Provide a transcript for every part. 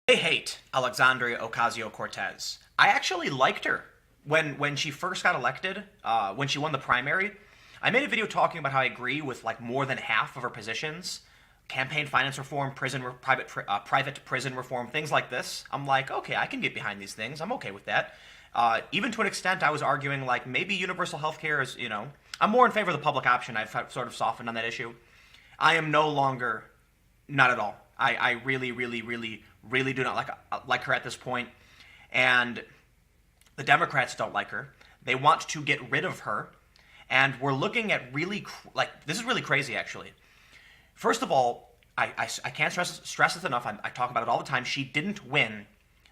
I hate Alexandria Ocasio Cortez. I actually liked her when she first got elected, when she won the primary. I made a video talking about how I agree with like more than half of her positions, campaign finance reform, private prison reform, things like this. I'm like, okay, I can get behind these things. I'm okay with that. Even to an extent, I was arguing like maybe universal health care is, I'm more in favor of the public option. I've sort of softened on that issue. I am no longer, not at all. I really, really, really, really do not like her at this point. And the Democrats don't like her. They want to get rid of her. And we're looking at really, this is really crazy, actually. First of all, I can't stress this enough. I talk about it all the time. She didn't win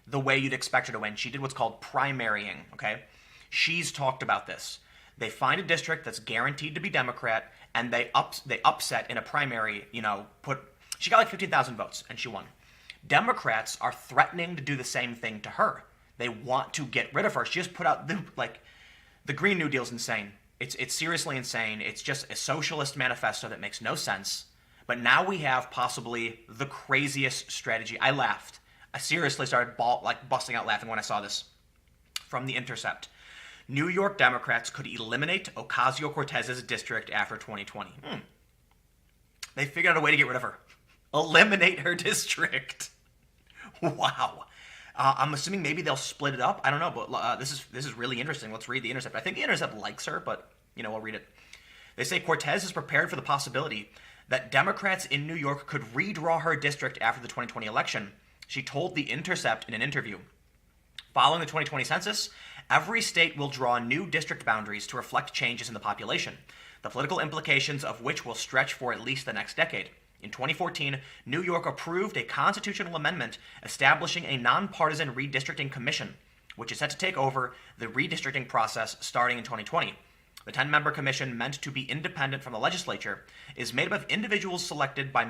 the way you'd expect her to win. She did what's called primarying, okay? She's talked about this. They find a district that's guaranteed to be Democrat, and they upset in a primary, she got like 15,000 votes, and she won. Democrats are threatening to do the same thing to her. They want to get rid of her. She just put out, the Green New Deal's insane. It's seriously insane. It's just a socialist manifesto that makes no sense. But now we have possibly the craziest strategy. I laughed. I seriously started busting out laughing when I saw this. From The Intercept. New York Democrats could eliminate Ocasio-Cortez's district after 2020. They figured out a way to get rid of her. Eliminate her district. Wow. I'm assuming maybe they'll split it up. I don't know, but this is really interesting. Let's read The Intercept. I think The Intercept likes her, but, we'll read it. They say Cortez is prepared for the possibility that Democrats in New York could redraw her district after the 2020 election. She told The Intercept in an interview. Following the 2020 census, every state will draw new district boundaries to reflect changes in the population, the political implications of which will stretch for at least the next decade. In 2014, New York approved a constitutional amendment establishing a nonpartisan redistricting commission, which is set to take over the redistricting process starting in 2020. The 10-member commission, meant to be independent from the legislature, is made up of individuals selected by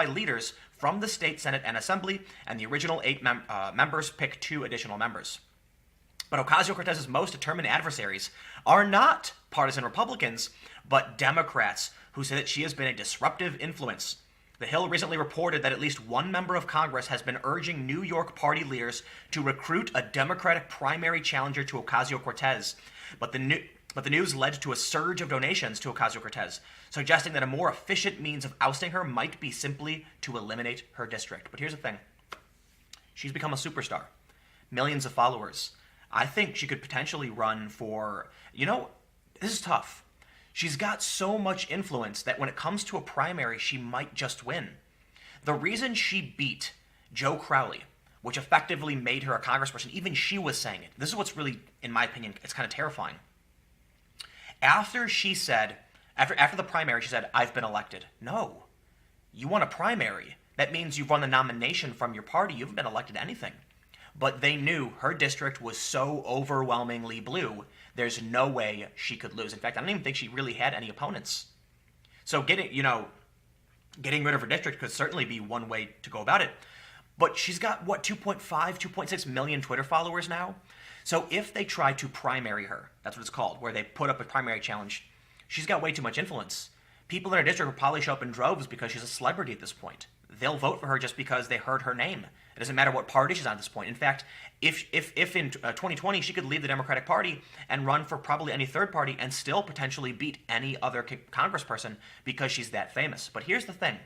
leaders from the state Senate and Assembly, and the original 8 members pick 2 additional members. But Ocasio-Cortez's most determined adversaries are not partisan Republicans, but Democrats, who say that she has been a disruptive influence. The Hill recently reported that at least one member of Congress has been urging New York party leaders to recruit a Democratic primary challenger to Ocasio-Cortez. But the news led to a surge of donations to Ocasio-Cortez, suggesting that a more efficient means of ousting her might be simply to eliminate her district. But here's the thing. She's become a superstar. Millions of followers. I think she could potentially run for, this is tough. She's got so much influence that when it comes to a primary, she might just win. The reason she beat Joe Crowley, which effectively made her a congressperson, even she was saying it. This is what's really, in my opinion, it's kind of terrifying. After the primary, she said, I've been elected. No. You won a primary. That means you've won the nomination from your party. You haven't been elected to anything. But they knew her district was so overwhelmingly blue, there's no way she could lose. In fact, I don't even think she really had any opponents. So getting rid of her district could certainly be one way to go about it. But she's got, 2.6 million Twitter followers now? So if they try to primary her, that's what it's called, where they put up a primary challenge, she's got way too much influence. People in her district will probably show up in droves because she's a celebrity at this point. They'll vote for her just because they heard her name. It doesn't matter what party she's on at this point. In fact, if in 2020 she could leave the Democratic Party and run for probably any third party and still potentially beat any other congressperson because she's that famous. But here's the thing.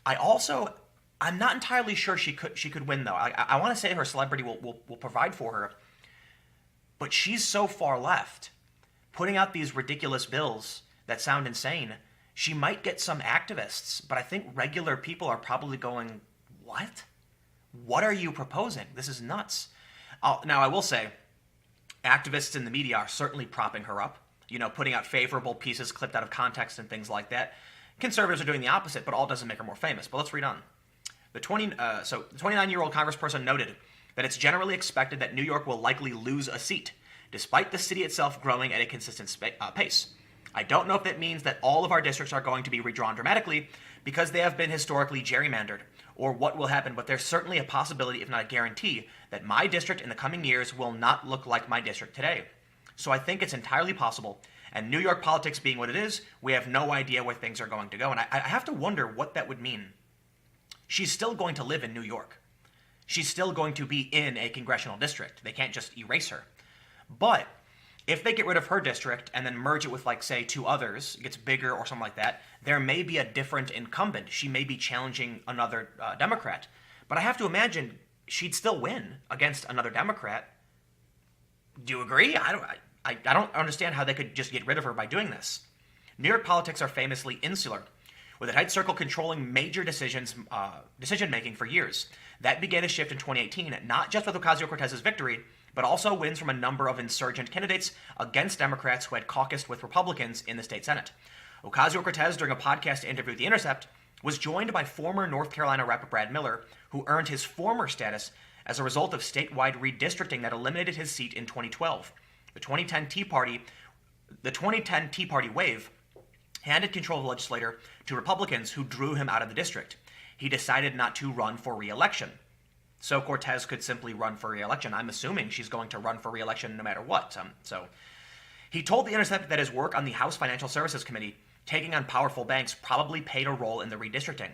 I'm not entirely sure she could win, though. I want to say her celebrity will provide for her. But she's so far left, putting out these ridiculous bills that sound insane. She might get some activists, but I think regular people are probably going, what? What are you proposing? This is nuts. Now, I will say, activists in the media are certainly propping her up, putting out favorable pieces clipped out of context and things like that. Conservatives are doing the opposite, but all doesn't make her more famous. But let's read on. The 29-year-old congressperson noted that it's generally expected that New York will likely lose a seat, despite the city itself growing at a consistent pace. I don't know if that means that all of our districts are going to be redrawn dramatically, because they have been historically gerrymandered, or what will happen, but there's certainly a possibility, if not a guarantee, that my district in the coming years will not look like my district today. So I think it's entirely possible, and New York politics being what it is, we have no idea where things are going to go, and I have to wonder what that would mean. She's still going to live in New York. she's still going to be in a congressional district. They can't just erase her. But if they get rid of her district and then merge it with, like, say, 2 others, it gets bigger or something like that, there may be a different incumbent. She may be challenging another Democrat. But I have to imagine she'd still win against another Democrat. Do you agree? I don't understand how they could just get rid of her by doing this. New York politics are famously insular, with a tight circle controlling major decision-making for years. That began to shift in 2018, not just with Ocasio-Cortez's victory, but also wins from a number of insurgent candidates against Democrats who had caucused with Republicans in the state Senate. Ocasio-Cortez, during a podcast interview with The Intercept, was joined by former North Carolina Rep. Brad Miller, who earned his former status as a result of statewide redistricting that eliminated his seat in 2012. The 2010 Tea Party wave handed control of the legislature to Republicans who drew him out of the district. He decided not to run for re-election. So Cortez could simply run for re-election. I'm assuming she's going to run for re-election no matter what. So he told The Intercept that his work on the House Financial Services Committee, taking on powerful banks, probably played a role in the redistricting.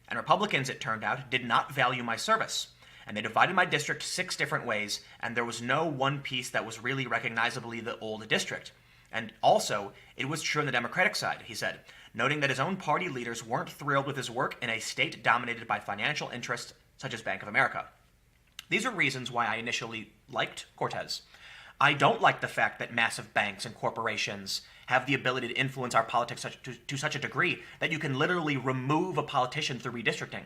And Republicans, it turned out, did not value my service. And they divided my district 6 different ways, and there was no one piece that was really recognizably the old district. And also, it was true on the Democratic side, he said, noting that his own party leaders weren't thrilled with his work in a state dominated by financial interests such as Bank of America. These are reasons why I initially liked Cortez. I don't like the fact that massive banks and corporations have the ability to influence our politics to such a degree that you can literally remove a politician through redistricting.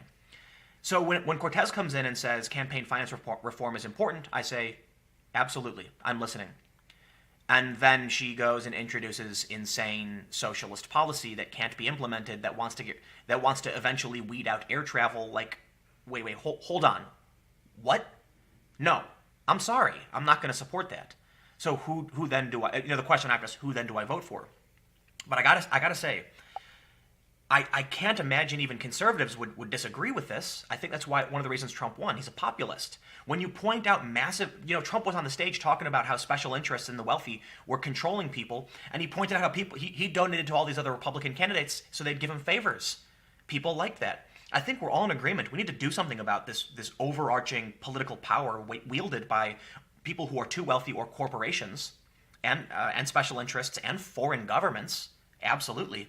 So when Cortez comes in and says campaign finance reform is important, I say, absolutely, I'm listening. And then she goes and introduces insane socialist policy that can't be implemented, that wants to eventually weed out air travel. Like, wait, hold on. What? No, I'm sorry. I'm not going to support that. So who then do I? The question after is, who then do I vote for? But I gotta say, I can't imagine even conservatives would disagree with this. I think that's why one of the reasons Trump won. He's a populist. When you point out massive, Trump was on the stage talking about how special interests in the wealthy were controlling people, and he pointed out how he donated to all these other Republican candidates so they'd give him favors. People like that. I think we're all in agreement. We need to do something about this overarching political power wielded by people who are too wealthy, or corporations, and special interests, and foreign governments. Absolutely.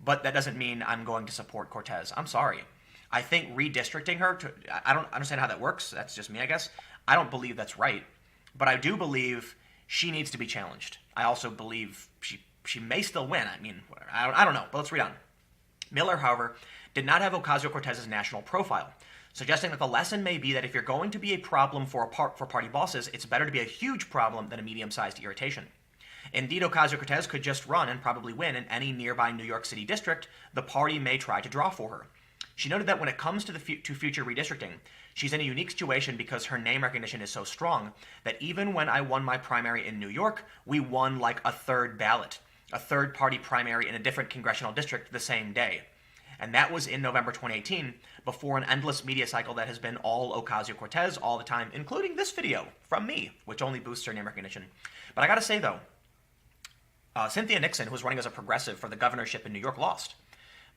But that doesn't mean I'm going to support Cortez. I'm sorry. I think redistricting her, I don't understand how that works. That's just me, I guess. I don't believe that's right. But I do believe she needs to be challenged. I also believe she may still win. I mean, I don't know. But let's read on. Miller, however, did not have Ocasio-Cortez's national profile, suggesting that the lesson may be that if you're going to be a problem for party bosses, it's better to be a huge problem than a medium-sized irritation. Indeed, Ocasio-Cortez could just run and probably win in any nearby New York City district the party may try to draw for her. She noted that when it comes to future redistricting, she's in a unique situation because her name recognition is so strong that even when I won my primary in New York, we won like a third ballot, a third-party primary in a different congressional district the same day. And that was in November 2018, before an endless media cycle that has been all Ocasio-Cortez all the time, including this video from me, which only boosts her name recognition. But I gotta say, though, Cynthia Nixon, who was running as a progressive for the governorship in New York, lost.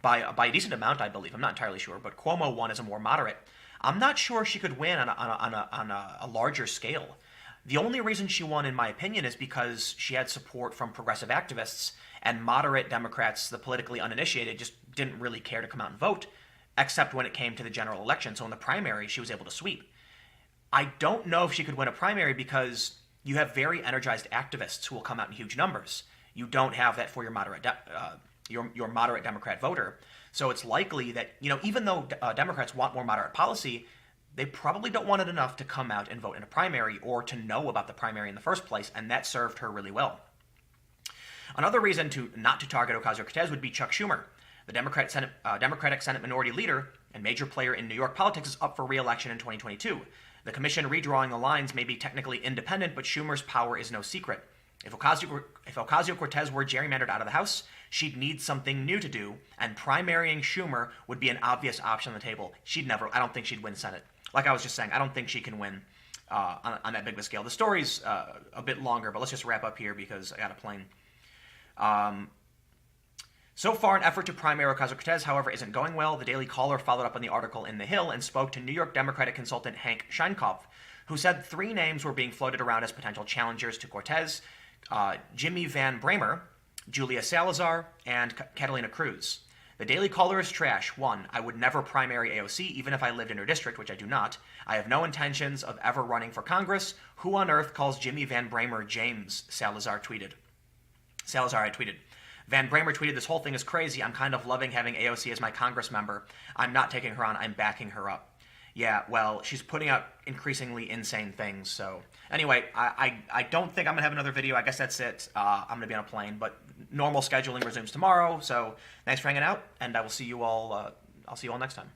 By a decent amount, I believe. I'm not entirely sure, but Cuomo won as a more moderate. I'm not sure she could win on a larger scale. The only reason she won, in my opinion, is because she had support from progressive activists, and moderate Democrats, the politically uninitiated, just didn't really care to come out and vote, except when it came to the general election. So in the primary, she was able to sweep. I don't know if she could win a primary because you have very energized activists who will come out in huge numbers. You don't have that for your moderate your moderate Democrat voter. So it's likely that, even though Democrats want more moderate policy, they probably don't want it enough to come out and vote in a primary or to know about the primary in the first place, and that served her really well. Another reason not to target Ocasio-Cortez would be Chuck Schumer. The Democratic Senate Minority Leader and major player in New York politics is up for re-election in 2022. The commission redrawing the lines may be technically independent, but Schumer's power is no secret. If Ocasio-Cortez were gerrymandered out of the House, she'd need something new to do, and primarying Schumer would be an obvious option on the table. I don't think she'd win Senate. Like I was just saying, I don't think she can win on that big of a scale. The story's a bit longer, but let's just wrap up here because I got a plane. So far, an effort to primary Ocasio-Cortez, however, isn't going well. The Daily Caller followed up on the article in The Hill and spoke to New York Democratic consultant Hank Scheinkopf, who said 3 names were being floated around as potential challengers to Cortez: Jimmy Van Bramer, Julia Salazar, and Catalina Cruz. The Daily Caller is trash. 1. I would never primary AOC, even if I lived in her district, which I do not. I have no intentions of ever running for Congress. Who on earth calls Jimmy Van Bramer James? Salazar had tweeted. Van Bramer tweeted, "This whole thing is crazy. I'm kind of loving having AOC as my Congress member. I'm not taking her on. I'm backing her up." Yeah, well, she's putting out increasingly insane things. So anyway, I don't think I'm going to have another video. I guess that's it. I'm going to be on a plane, but normal scheduling resumes tomorrow. So thanks for hanging out, and I will see you all. I'll see you all next time.